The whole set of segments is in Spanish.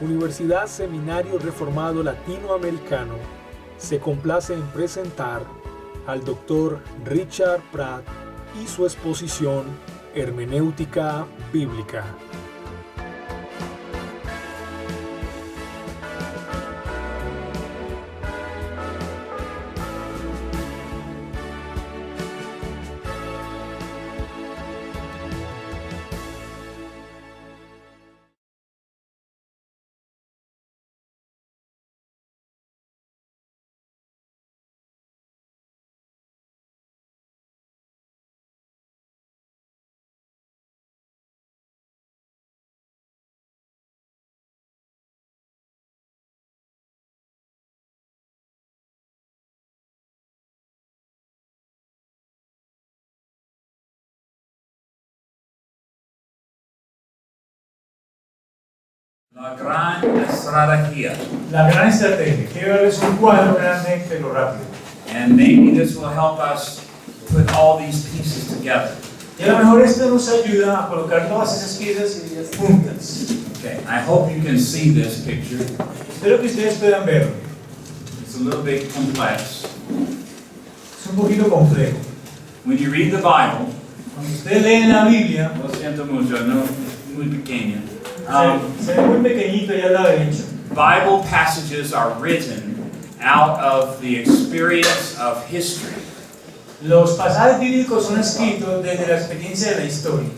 Universidad Seminario Reformado Latinoamericano se complace en presentar al Dr. Richard Pratt y su exposición Hermenéutica Bíblica. La gran estrategia. La gran estrategia. Quiero darles un cuadro grande pero rápido. And maybe this will help us put all these pieces together. Y a lo mejor esto nos ayuda a colocar todas esas piezas juntas. Okay, I hope you can see this picture. Espero que ustedes puedan verlo. It's a little bit complex. Es un poquito complejo. When you read the Bible, Cuando ustedes leen la Biblia, lo siento mucho, no, muy pequeña. se ve muy pequeñito allá al lado derecho. Bible passages are written out of the experience of history. Los pasajes bíblicos son escritos desde la experiencia de la historia.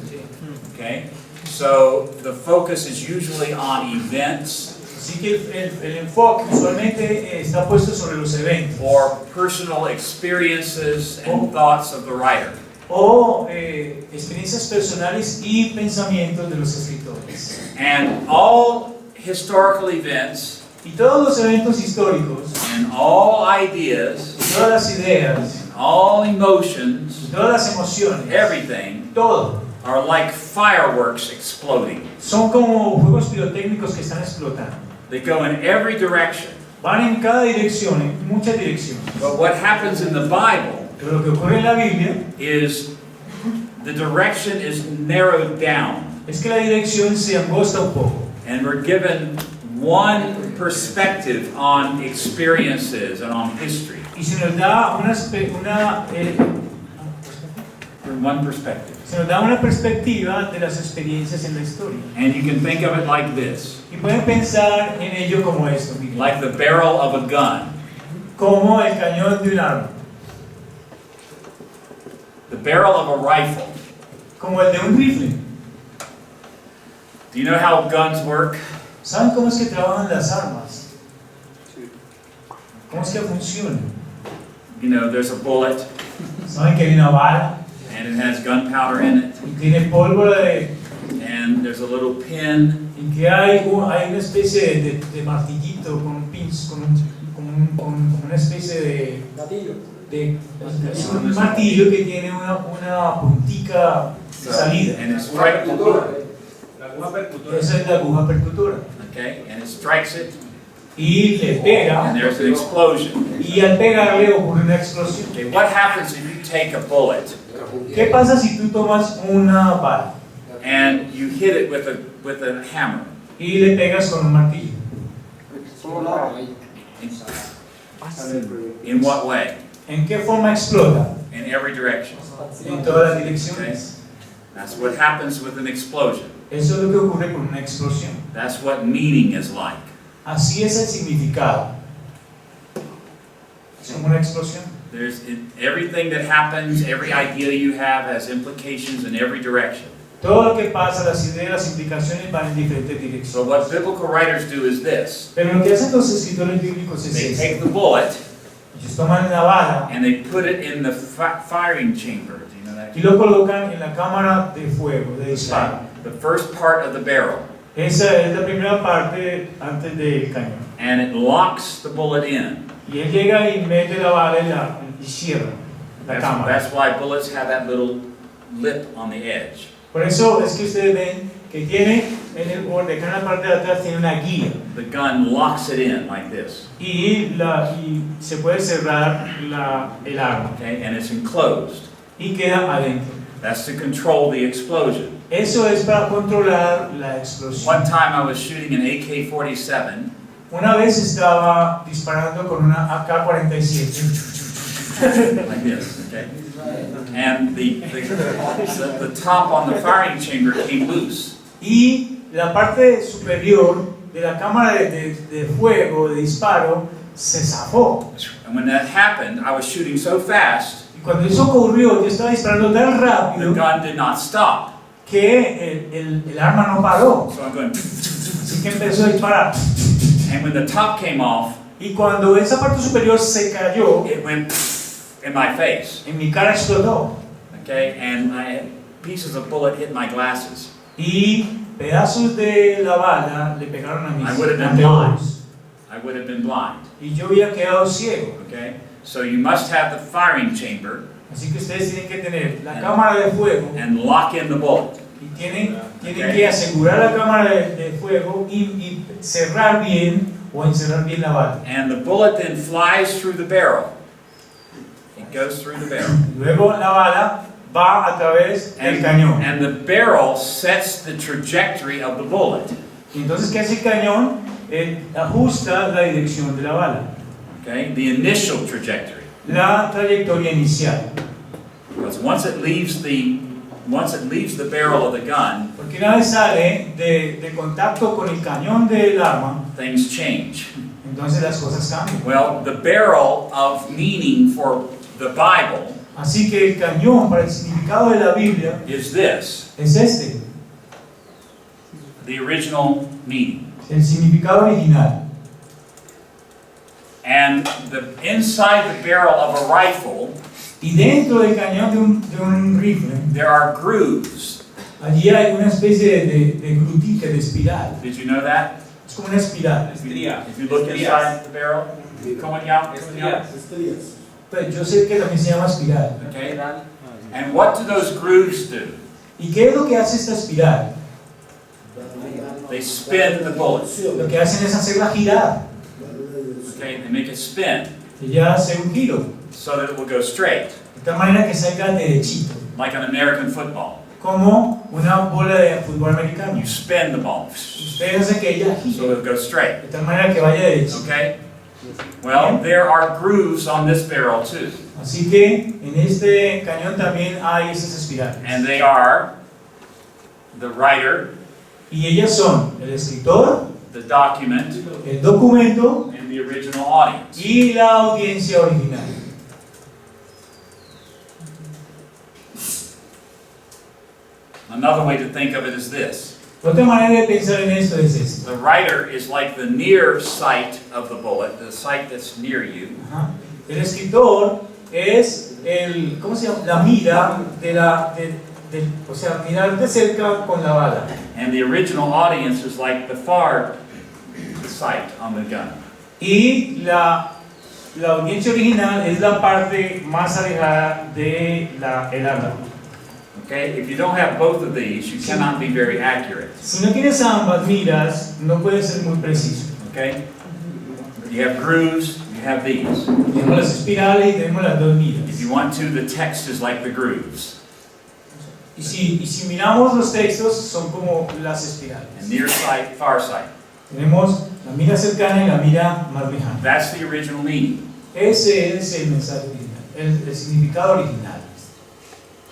Okay? So the focus is usually on events Así que el enfoque usualmente está puesto sobre los eventos or personal experiences and thoughts of the writer. o experiencias personales y pensamientos de los escritores. And all historical events Y todos los eventos históricos, and all ideas, todas las ideas, all emotions, todas las emociones, everything todo, are like fireworks exploding. son como fuegos pirotécnicos que están explotando. They go in every direction. Van en cada dirección, en muchas direcciones. But what happens in the Bible Pero lo que ocurre en la Biblia is the direction is narrowed down, es que la dirección se angosta un poco. and we're given one perspective on experiences and on history. Y se nos da One perspective. se nos da una perspectiva de las experiencias en la historia. And you can think of it like this, Y pueden pensar en ello como esto, miren. like the barrel of a gun. Como el cañón de un arma, The barrel of a rifle. como el de un rifle. Do you know how guns work? ¿Saben cómo es que trabajan las armas? ¿Cómo es que funcionan? You know, there's a bullet, ¿Saben que hay una bala and it has gunpowder in it, y tiene pólvora and there's a little pin, y que hay una especie de martillito con un pinch, con una especie de es un martillo que tiene una puntica de salida? and it strikes, Esa es la aguja percutora. okay, and it strikes it, Y le and pega, there's an explosion. y al pegarle ocurre una explosión. Okay, what happens if you take a bullet ¿Qué pasa si tú tomas una bala and you hit it with a hammer? y le pegas con un martillo? In what way? ¿En qué forma explota? In every direction. En todas las Okay? direcciones. That's what happens with an explosion. Eso es lo que ocurre con una explosión. That's what meaning is like. Así es el significado. Es como una explosión. Everything that happens, every idea you have has implications in every direction. Todo lo que pasa, las ideas, las implicaciones van en diferentes So direcciones. what biblical writers do is this. Pero lo que hacen los escritores bíblicos es They esto. take the bullet Ellos toman la bala and they put it in the firing chamber. Do you know that? y lo colocan en la cámara de fuego, de disparo. The first part of the barrel. Esa es la primera parte antes del cañón. And it locks the bullet in. Y él llega y mete la bala y cierra la cámara. That's why bullets have that little lip on the edge. Por eso es que ustedes ven que tiene en el borde, acá en la parte de atrás tiene una guía. The gun locks it in like this. Y se puede cerrar el arma Okay, and it's enclosed. y queda adentro. That's to control the explosion. Eso es para controlar la explosión. One time I was shooting an AK-47. Una vez estaba disparando con una AK-47. Like this, okay? And the top on the firing chamber came loose. Y la parte superior de la cámara de fuego, de disparo, se zafó. And when that happened, I was shooting so fast, Y cuando eso ocurrió, yo estaba disparando tan the rápido gun did not stop. que el arma no paró. So I'm going, Así que empezó a disparar. and when the top came off, Y cuando esa parte superior se cayó, it went in my face, en mi cara explotó. okay? And pieces of bullet hit my glasses. Y pedazos de la bala le pegaron a mis I would have been anteojos. I would have been blind, Y yo había quedado ciego. okay? So you must have the firing chamber Así que ustedes tienen que tener la cámara de fuego and lock in the bullet. y tienen que asegurar la cámara de fuego y cerrar bien o encerrar bien la bala. And the bullet then flies through the barrel. It goes through the barrel. Luego la bala va a través del cañón. And the barrel sets the trajectory of the bullet. Y entonces, ¿qué hace el cañón? Ajusta la dirección de la bala. Okay? The initial trajectory. La trayectoria inicial. Because once it leaves the barrel of the gun, Porque una vez sale de contacto con el cañón del arma, things change. entonces las cosas cambian. Well, the barrel of meaning for the Bible Así que el cañón para el significado de la Biblia is this, es este, the original meaning. el significado original. And inside the barrel of a rifle, Y dentro del cañón de un rifle, there are grooves. allí hay una especie de glutita, de espiral. Did you know that? Es como una espiral. If you look inside the barrel, coming out. Pues yo sé que también se llama espiral. Okay? And what do those grooves do? ¿Y qué es lo que hace esta espiral? They spin the bullet. Lo que hacen es hacerla girar. Okay? They make it spin Ella hace un giro, so that it will go straight, de tal manera que salga derechito, like an American football. como una bola de fútbol americano. You spin the ball Usted hace que ella so gire, it goes straight. de tal manera que vaya derecho. Okay? Well, there are grooves on this barrel too. Así que en este cañón también hay esas espirales. And they are the writer, Y ellas son el escritor, the document, el documento and the original audience. y la audiencia original. Another way to think of it is this. Otra manera de pensar en esto es esta. The writer is like the near sight of the bullet, the sight that's near you. Ajá. El escritor es el, ¿cómo se llama? La mira o sea, mirar de cerca con la bala. And the original audience is like the far sight on the gun. Y la audiencia original es la parte más alejada de el arma. Okay? If you don't have both of these, you cannot be very accurate. Si no tienes ambas miras, no puedes ser muy preciso. Okay? You have grooves, you have these. Tenemos las espirales y tenemos las dos miras. If you want to, the text is like the grooves. Y si miramos los textos, son como las espirales. And near sight, far sight. Tenemos la mira cercana y la mira más lejana. That's the original meaning. Ese es el mensaje original, el significado original.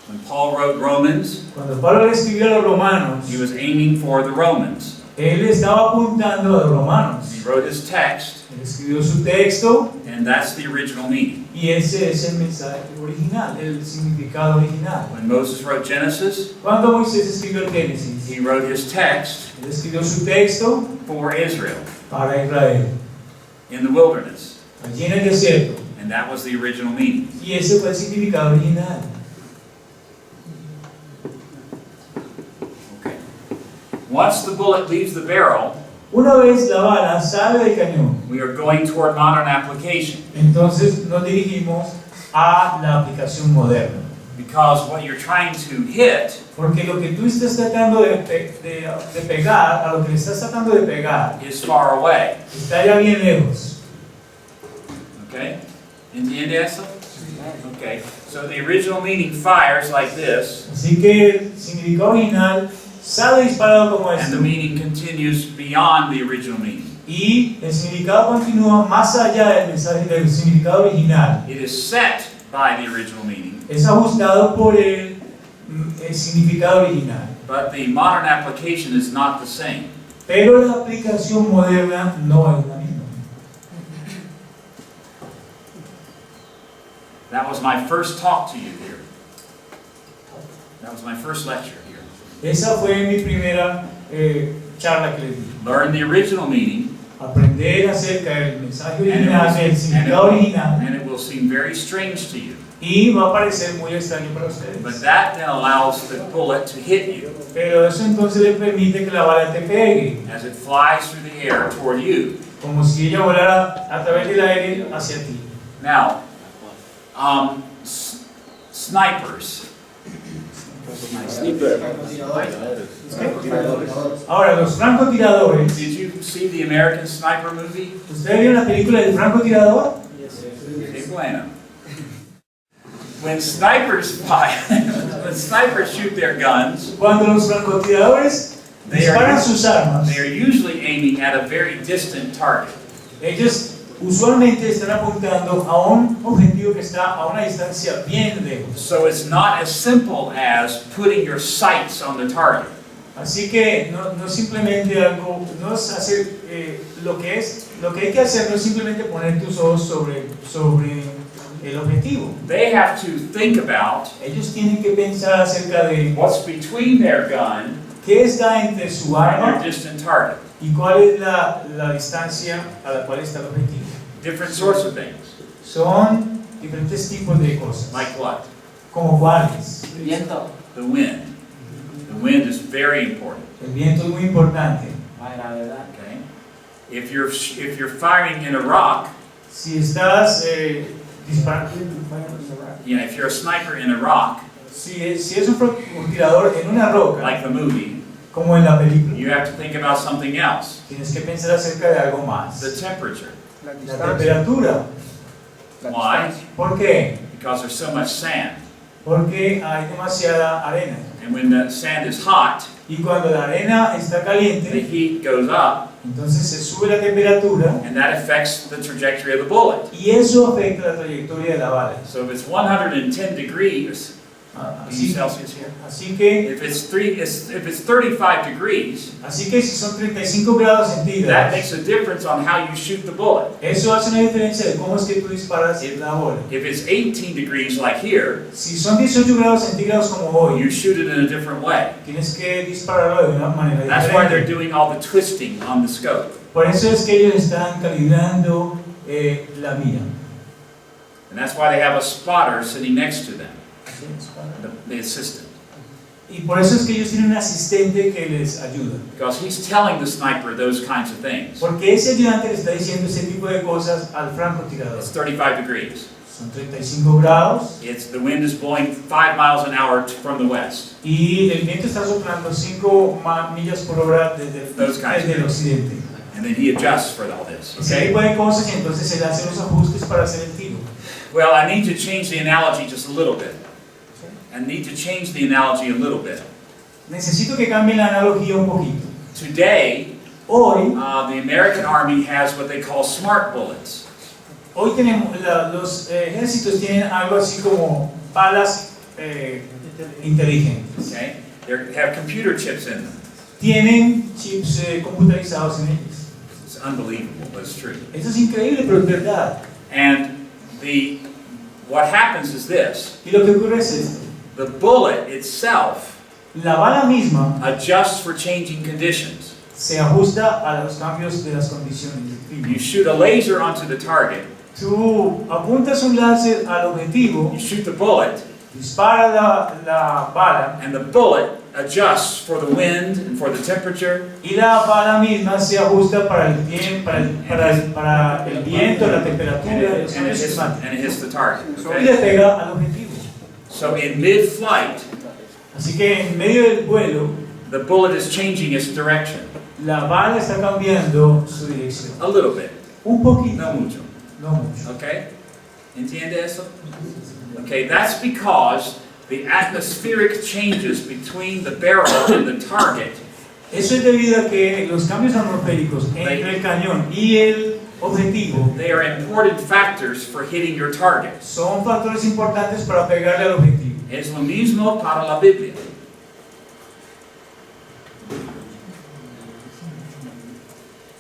When Paul wrote Romans, Cuando Pablo le escribió a los romanos, he was aiming for the Romans. él estaba apuntando a los romanos. He wrote his text, Él escribió su texto and that's the original meaning. y ese es el mensaje original, el significado original. When Moses wrote Genesis, Cuando Moisés escribió el Génesis, he wrote his text él escribió su texto for Israel para Israel, in the wilderness, allí en el desierto. and that was the original meaning. Y ese fue el significado original. Okay. Once the bullet leaves the barrel, Una vez la bala sale del cañón, we are going toward modern application, entonces nos dirigimos a la aplicación moderna. because what you're trying to hit Porque lo que tú estás tratando de pegar, a lo que le estás tratando de pegar, is far away. está ya bien lejos. Okay? ¿Entiende eso? Okay. So the original meaning fires like this, Así que el significado original sale disparado como and esto. the meaning continues beyond the original meaning. Y el significado continúa más allá del mensaje del significado original. It is set by the original meaning, Es ajustado por el significado original. but the modern application is not the same. Pero la aplicación moderna no es la misma. That was my first talk to you here. That was my first lecture here. Esa fue mi primera charla que le di. Learn the original meaning, Aprender acerca del mensaje and it original, del significado original. will seem very strange to you. Y va a parecer muy extraño para But ustedes. that then allows the bullet to hit you Pero eso entonces le permite que la bala te pegue, as it flies through the air toward you. como si ella volara a través del aire hacia ti. Now, snipers. Ahora, los francotiradores. Did you see the American Sniper movie? ¿Ustedes vieron la película del francotirador? Qué bueno. When snipers fire, when snipers shoot their guns, Cuando los francotiradores disparan sus armas, they are usually aiming at a very distant target. ellos usualmente están apuntando a un objetivo que está a una distancia bien lejos. So it's not as simple as putting your sights on the target. Así que no simplemente algo, no es hacer lo que hay que hacer no es simplemente poner tus ojos sobre el objetivo. They have to think about Ellos tienen que pensar acerca de what's between their gun qué está entre su and arma their distant target. y cuál es la distancia a la cual está el objetivo. Different sorts of things. Son diferentes tipos de cosas. Like what? Como cuáles. Viento. The wind. The wind is very important. El viento es muy importante. La gravedad. Okay? If you're firing in a rock, Si estás disparando, if you're a sniper in a rock, si es un francotirador en una roca, like the movie, como en la película, you have to think about something else. tienes que pensar acerca de algo más. The temperature. La temperatura. Why? ¿Por qué? Because there's so much sand. Porque hay demasiada arena. And when the sand is hot, Y cuando la arena está the caliente, heat goes up, entonces se sube la temperatura and that affects the trajectory of the bullet. y eso afecta la trayectoria de la bala. So if it's 110 degrees, Celsius here. Así que If it's 35 degrees, si son 35 grados that centígrados, makes a difference on how you shoot the bullet. eso hace una diferencia de cómo es que tú disparas la bola. If it's 18 degrees like here, Si son 18 grados centígrados como hoy, you shoot it in a different way. tienes que dispararlo de una manera That's why they're diferente. doing all the twisting on the scope. Por eso es que ellos están calibrando la mira. And that's why they have a spotter sitting next to them, the assistant. Y por eso es que ellos tienen un asistente que les ayuda. Because he's telling the sniper those kinds of things. Porque ese ayudante le está diciendo ese tipo de cosas al francotirador. It's 35 degrees. Son 35 grados The wind is blowing 5 miles an hour from the west. y el viento está soplando 5 millas por hora desde el occidente. And then he adjusts for all this. Ese Okay? tipo de cosas y entonces se le hacen los ajustes para hacer el tiro. Well, I need to change the analogy just a little bit. I need to change the analogy a little bit. Necesito que cambie la analogía un poquito. Today, Hoy the American Army has what they call smart bullets. tenemos los ejércitos tienen algo así como balas inteligentes. Okay? They have computer chips in them. Tienen chips computarizados en ellos. It's unbelievable, but it's true. Eso es increíble, pero es verdad. And what happens is this. Y lo que ocurre es esto. The bullet itself La bala misma adjusts for changing conditions. se ajusta a los cambios de las condiciones del clima. You shoot a laser onto the target. Tú apuntas un láser al objetivo, You shoot the bullet, dispara la bala and the bullet adjusts for the wind and for the temperature. y la bala misma se ajusta para el viento, la temperatura And y los it cambios climáticos. hits the target. Y le Okay? pega al objetivo. So in mid-flight, Así que en medio del vuelo, the bullet is changing its direction la bala está cambiando su dirección. a little bit, Un poquito, no mucho. no mucho. Okay? ¿Entiende eso? Okay, that's because the atmospheric changes between the barrel and the target. Eso es debido a que los cambios atmosféricos entre el cañón y el objetivo They are important factors for hitting your target. son factores importantes para pegarle al objetivo. Es lo mismo para la Biblia.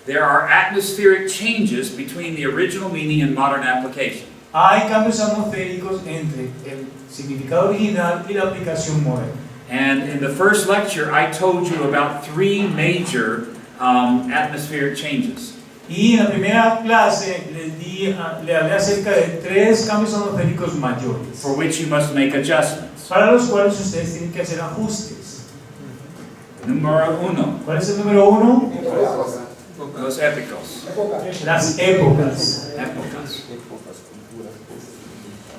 There are atmospheric changes between the original meaning and modern application. Hay cambios atmosféricos entre el significado original y la aplicación moderna. And in the first lecture, I told you about three major atmospheric changes. Y en la primera clase le hablé acerca de 3 cambios atmosféricos mayores, For which you must make adjustments. para los cuales ustedes tienen que hacer ajustes. Número uno, ¿Cuál es el número 1? los épicos. Las épocas. Épocas.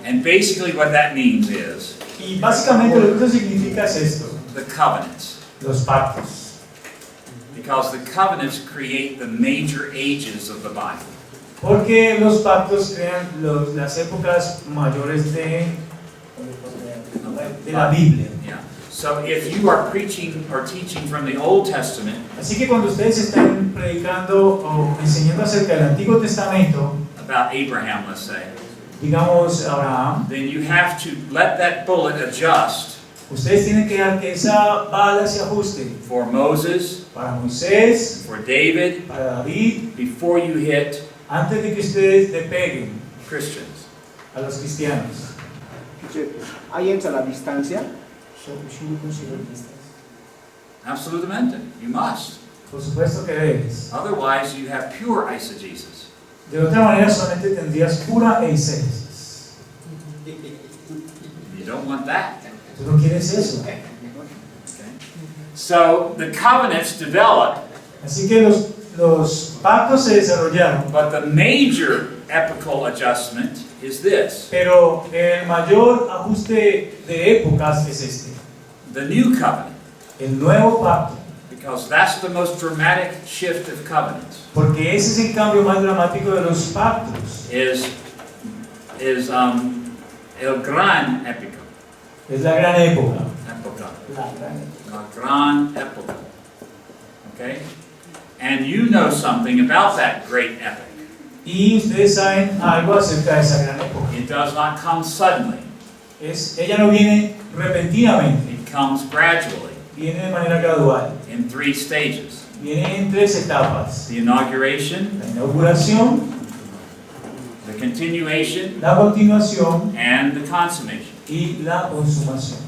And basically what that means is Y básicamente lo que eso significa es esto: the covenants. los pactos. Because the covenants create the major ages of the Bible. Porque los pactos crean las épocas mayores de la Biblia. Yeah. So if you are preaching or teaching from the Old Testament, Así que cuando ustedes están predicando o enseñando acerca del Antiguo Testamento, about Abraham, let's say, digamos Abraham, then you have to let that bullet adjust ustedes tienen que dejar que esa bala se ajuste for Moses, para Moisés, for David, para David, before you hit antes de que ustedes le peguen Christians. a los cristianos. ¿Hay entra la distancia? Absolutamente. You must. Por supuesto que debes. Otherwise, you have pure eisegesis. De otra manera solamente tendrías pura eisegesis. You don't want that. Tú no quieres eso. Okay? So the covenants develop, Así que los pactos se desarrollaron, but the major epical adjustment is this. pero el mayor ajuste de épocas es este, The new covenant, el nuevo pacto, because that's the most dramatic shift of covenants, porque ese es el cambio más dramático de los pactos, is el gran épico. es la gran época. Época. La gran época. La gran época. Okay? And you know something about that great epic. Y ustedes saben algo acerca de esa gran época. It does not come suddenly. Ella no viene repentinamente, It comes gradually viene de manera gradual, in 3 stages. viene en 3 etapas: The inauguration, la inauguración, the continuation, la continuación and the consummation. y la consumación.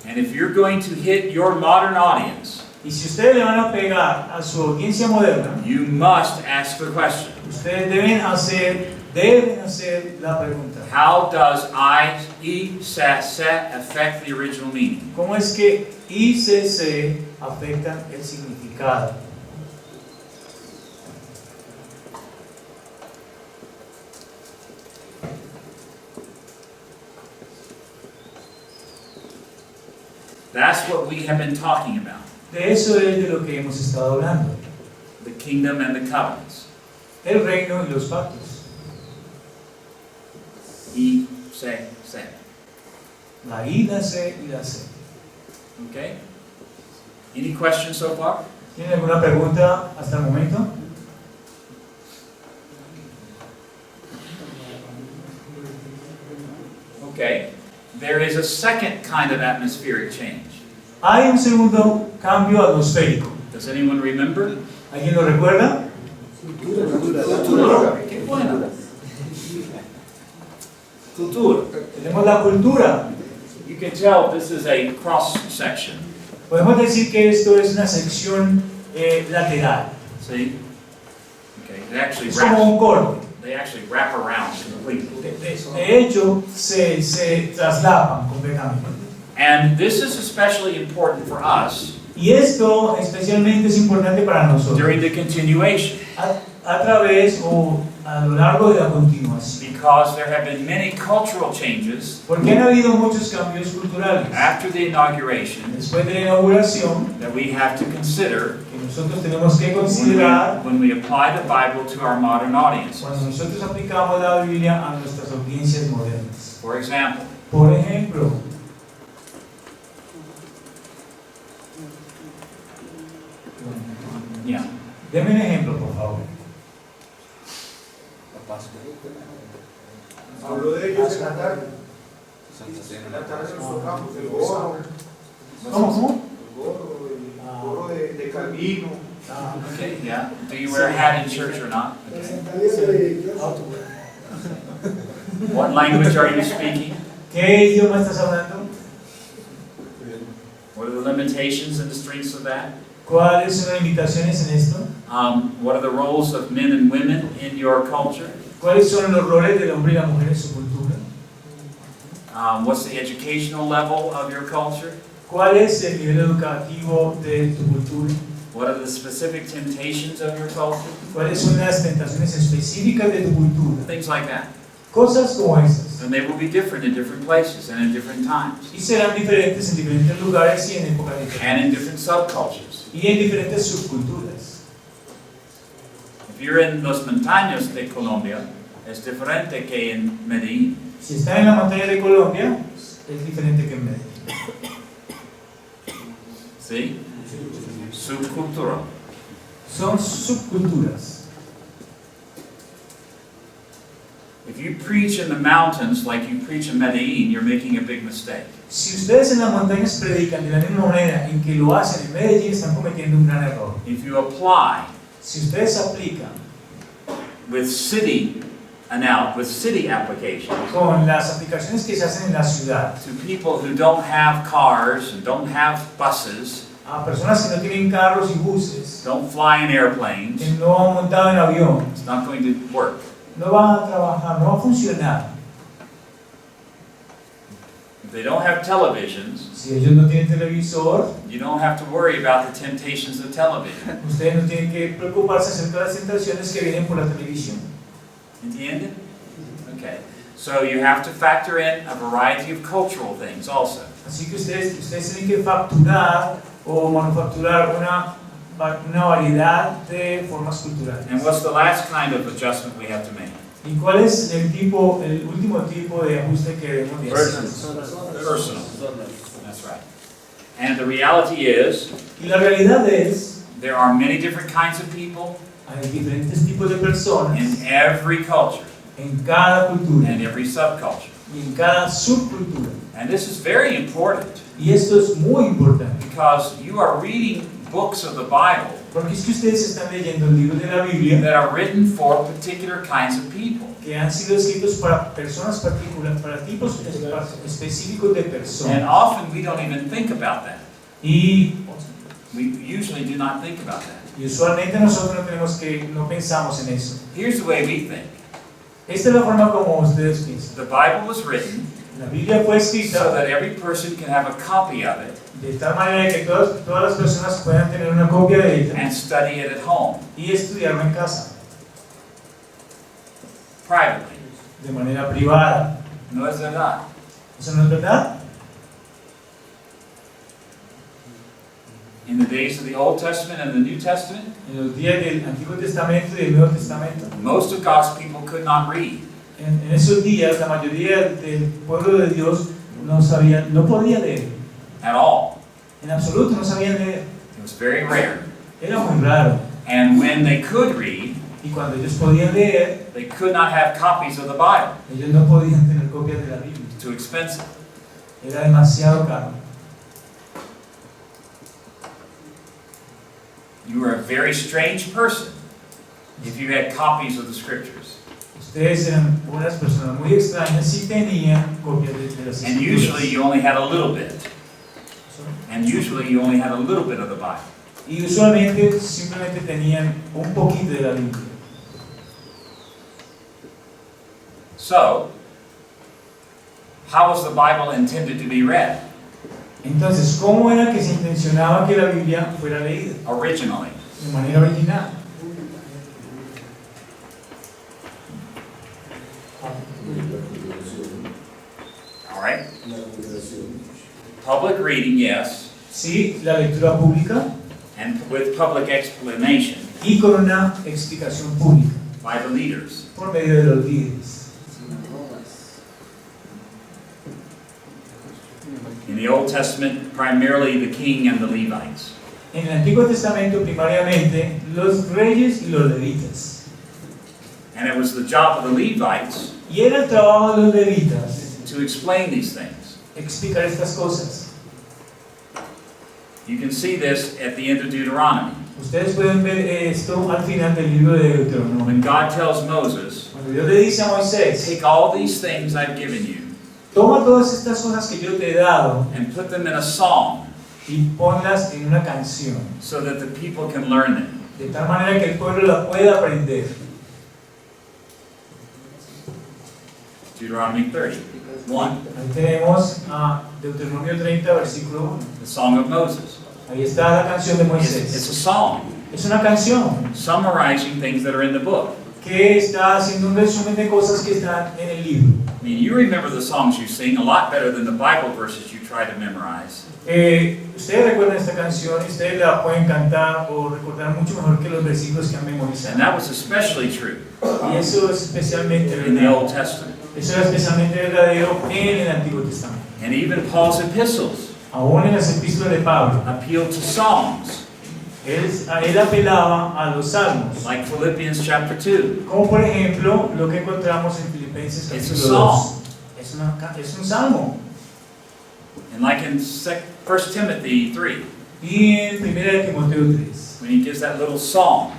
And if you're going to hit your modern audience, Y si ustedes le van a pegar a su audiencia moderna, you must ask the question. ustedes deben hacer la pregunta: How does I, E, se affect the original meaning? ¿cómo es que ICC afectan el significado? That's what we have been talking about. De eso es de lo que hemos estado hablando: The kingdom and the covenants. el reino y los pactos, E, se. la I, la C y la C. Okay? Any questions so far? ¿Tienen alguna pregunta hasta el momento? Okay. There is a second kind of atmospheric change. Hay un segundo cambio atmosférico. Does anyone remember? ¿Alguien lo recuerda? Qué bueno. Cultura. Tenemos la cultura. You can tell this is a cross section. Podemos decir que esto es una sección lateral. See? Okay. It actually Es como un wraps. corte. They actually wrap around completely. De hecho, se traslapan completamente. And this is especially important for us Y esto especialmente es importante para nosotros. during the continuation. A través o a lo largo de la continuación. Because there have been many cultural changes Porque han habido muchos cambios culturales. after the inauguration Después de la inauguración, that we have to consider que nosotros tenemos que considerar when we apply the Bible to our modern audiences. cuando nosotros aplicamos la Biblia a nuestras audiencias modernas. For example, Por ejemplo, yeah, deme un ejemplo, por favor. Habló de ellos en la tarde. En la tarde nos tocamos el gorro. ¿Cómo? El gorro de Calvino. okay, yeah. Do you wear a hat in church or not? Okay. What language are you speaking? ¿Qué idioma estás hablando? What are the limitations and the strengths of that? ¿Cuáles son las limitaciones en esto? What are the roles of men and women in your culture? ¿Cuáles son los roles del hombre y la mujer en su cultura? What's the educational level of your culture? ¿Cuál es el nivel educativo de tu cultura? What are the specific temptations of your culture? ¿Cuáles son las tentaciones específicas de tu cultura? Things like that. Cosas como esas. And they will be different in different places and in different times. Y serán diferentes en diferentes lugares y en épocas And in diferentes. different subcultures. Y en diferentes subculturas. If you're in los montañas de Colombia, es diferente que en Medellín. Si está en la montaña de Colombia, es diferente que en Medellín. ¿Sí? Subcultura. Son subculturas. If you preach in the mountains like you preach in Medellín, you're making a big mistake. Si ustedes en las montañas predican de la misma manera en que lo hacen en Medellín, están cometiendo un gran error. If you apply Si ustedes aplican with city applications con las aplicaciones que se hacen en la ciudad to people who don't have cars and don't have buses, a personas que no tienen carros y buses, don't fly in airplanes, que no han montado en avión, it's not going to work. no van a trabajar, no va a funcionar. If they don't have televisions, Si ellos no tienen televisor, you don't have to worry about the temptations of television. ustedes no tienen que preocuparse acerca de las tentaciones que vienen por la televisión. Entiende? Okay. So you have to factor in a variety of cultural things also. Así que ustedes tienen que facturar o manufacturar una variedad de formas culturales. And what's the last kind of adjustment we have to make? ¿Y cuál es el último tipo de ajuste que debemos de hacer? Personal. That's right. And the reality is, Y la realidad es, there are many different kinds of people hay diferentes tipos de personas in every culture en cada cultura and every subculture. y en cada subcultura. And this is very important Y esto es muy importante, because you are reading books of the Bible porque es que ustedes están leyendo libros de la Biblia that are written for particular kinds of people. que han sido escritos para personas particulares, para tipos específicos de And personas. often we don't even think about that. Y We usually do not think about that. usualmente nosotros no pensamos en eso. Here's the way we think. Esta es la forma como ustedes piensan. The Bible was written La Biblia fue so escrita that every person can have a copy of it de tal manera que todas las personas puedan tener una copia de ella and study it at home, y estudiarlo en casa, privately. de manera privada. No es verdad. ¿Eso no es verdad? In the days of the Old Testament and the New Testament, En los días del Antiguo Testamento y del Nuevo Testamento, most of God's people could not read. en esos días la mayoría del pueblo de Dios no podía leer. At all. En absoluto no sabían leer. It was very rare. Era muy raro. And when they could read, Y cuando ellos podían leer, they could not have copies of the Bible. ellos no podían tener copias de la Biblia. Too expensive. Era demasiado caro. You were a very strange person if you had copies of the scriptures. Ustedes eran unas personas muy extrañas si tenían copias de las And usually escrituras. you only had a little bit. And usually you only had a little bit of the Bible. Y usualmente simplemente tenían un poquito de la Biblia. So, how was the Bible intended to be read Entonces, ¿cómo era que se intencionaba que la Biblia fuera leída? originally? De manera original. Public reading, yes, Sí, la lectura pública and with public explanation y con una explicación pública by the leaders. por medio de los líderes. In the Old Testament, primarily the king and the Levites. En el Antiguo Testamento, primariamente, los reyes y los levitas. And it was the job of the Levites Y era el trabajo de los levitas to explain these things. explicar estas cosas. You can see this at the end of Deuteronomy. Ustedes pueden ver esto al final del libro de Deuteronomio. When God tells Moses, Cuando Dios le dice a Moisés, take all these things I've given you toma todas estas cosas que yo te he dado and put them in a song y ponlas en una canción, so that the people can learn them. de tal manera que el pueblo la pueda aprender. Deuteronomy 30, 1, Ahí tenemos a Deuteronomio 30, versículo 1. the song of Moses. Ahí está la canción de It's Moisés. a song Es una canción summarizing things that are in the book. que está haciendo un resumen de cosas que están en el libro. I mean, you remember the songs you sing a lot better than the Bible verses you try to memorize. Ustedes recuerdan esta canción y ustedes la pueden cantar o recordar mucho mejor que los versículos que han memorizado. And that was especially true Y eso es especialmente in the Old verdadero. Testament. Eso era especialmente verdadero en el Antiguo Testamento. And even Paul's epistles Aún en las epístolas de Pablo, appeal to songs, él apelaba a los salmos. like Philippians chapter 2. Como por ejemplo lo que encontramos en Filipenses It's a capítulo 2. song. Es un salmo. And like in 1 Timothy 3, Y en 1 Timoteo 3, when he gives that little song,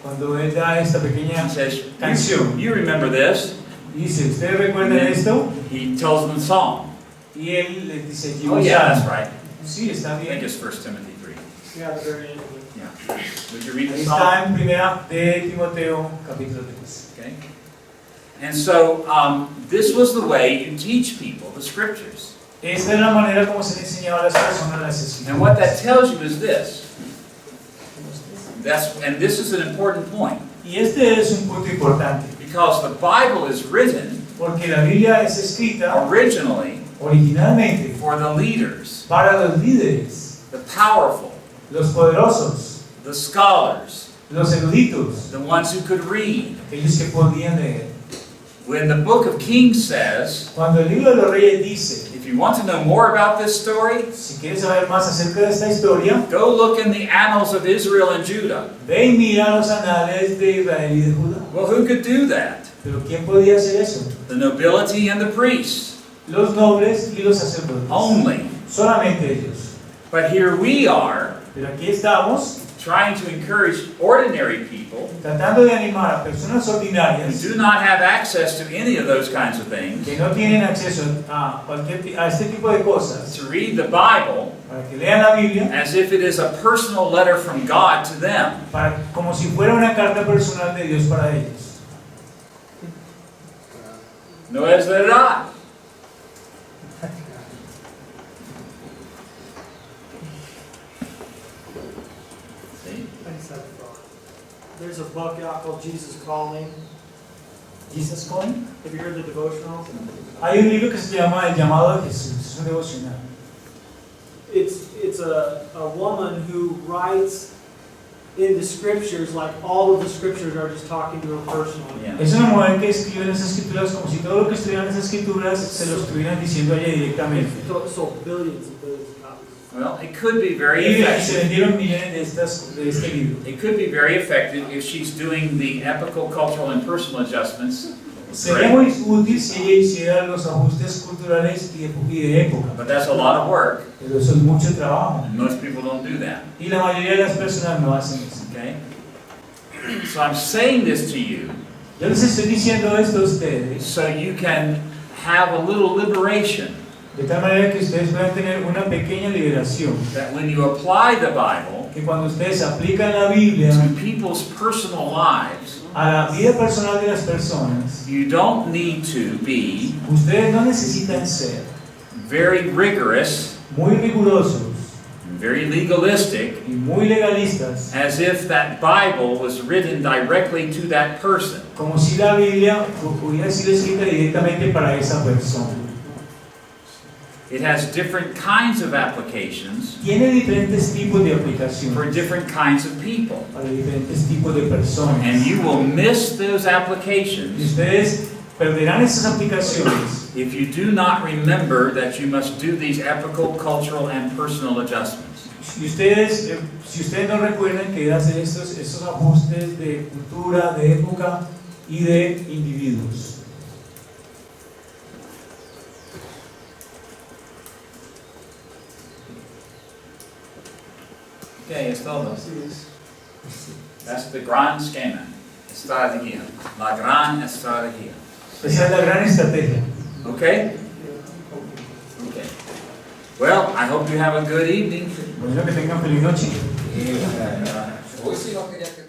cuando él da esta pequeña he says, canción, you remember this? dice, ¿ustedes recuerdan esto? He tells them the song. Y él les dice, Oh yeah, that's right. Sí, está I think bien. it's 1 Timothy 3. Yeah, the very end. Yeah. Would you read Ahí the está song? en 1 de Timoteo capítulo 3. Okay. And so this was the way you teach people the scriptures. Esta es la manera como se le enseñaba a las personas las And what that escrituras. tells you is this. And this is an important point. Y este es un punto importante, Because the Bible is written porque la Biblia es escrita originally originalmente for the leaders, para los líderes, the powerful, los poderosos, the scholars, los eruditos, the ones who could read. aquellos que podían leer. When the book of Kings says, Cuando el libro de los reyes dice, if you want to know more about this story, si quieres saber más acerca de esta historia, go look in the annals of Israel and Judah. ve y mira los anales de Israel y de Judá. Well, who could do that? Pero ¿quién podía hacer eso? The nobility and the priests. Los nobles y los sacerdotes. Only. Solamente ellos. But here we are, Pero aquí estamos trying to encourage ordinary people tratando de animar a personas who ordinarias do not have access to any of those kinds of things que no tienen acceso a este tipo de cosas to read the Bible para que lean la Biblia as if it is a personal letter from God to them. como si fuera una carta personal de Dios para ellos. No es verdad. See? I just had a thought. There's a book out called Jesus Calling. Jesus Calling. Have you heard the devotional? Hay un libro que se llama El llamado a Jesús, es un devocional. It's a woman who writes in the scriptures like all of the scriptures are just talking to her personally. Yeah. Es una mujer que escribe en esas escrituras como si todo lo que estuvieran en esas escrituras se lo estuvieran diciendo a ella directamente. Sold billions and billions of copies. Well, it could be very Y se effective. vendieron millones de este libro. It could be very effective if she's doing the epical, cultural, and personal adjustments. Sería muy útil si ella hiciera los ajustes culturales y de época, But that's a lot of work, pero eso es mucho trabajo. and most people don't do that. Y la mayoría de las personas no hacen eso. Okay? So I'm saying this to you Yo les estoy diciendo esto a ustedes so you can have a little liberation. de tal manera que ustedes puedan tener una pequeña liberación. That when you apply the Bible Que cuando ustedes aplican la Biblia to people's personal lives, a la vida personal de las personas, you don't need to be ustedes no necesitan ser very rigorous, muy rigurosos very legalistic, y muy legalistas, as if that Bible was written directly to that person. como si la Biblia pudiera ser escrita directamente para esa persona. It has different kinds of applications Tiene diferentes tipos de for aplicaciones different kinds of people. para diferentes tipos de personas. And you will miss those Y applications ustedes perderán esas aplicaciones if you do not remember that you must do these epochal, cultural, and personal adjustments. si ustedes no recuerdan que hace estos ajustes de cultura, de época y de individuos. Okay, es todo. That's the grand schema. Estrategia. La gran estrategia. Esa es la gran estrategia. Okay? Okay. Well, I hope you have a good evening. Bueno, que tengan feliz noche. Hoy sí no quería que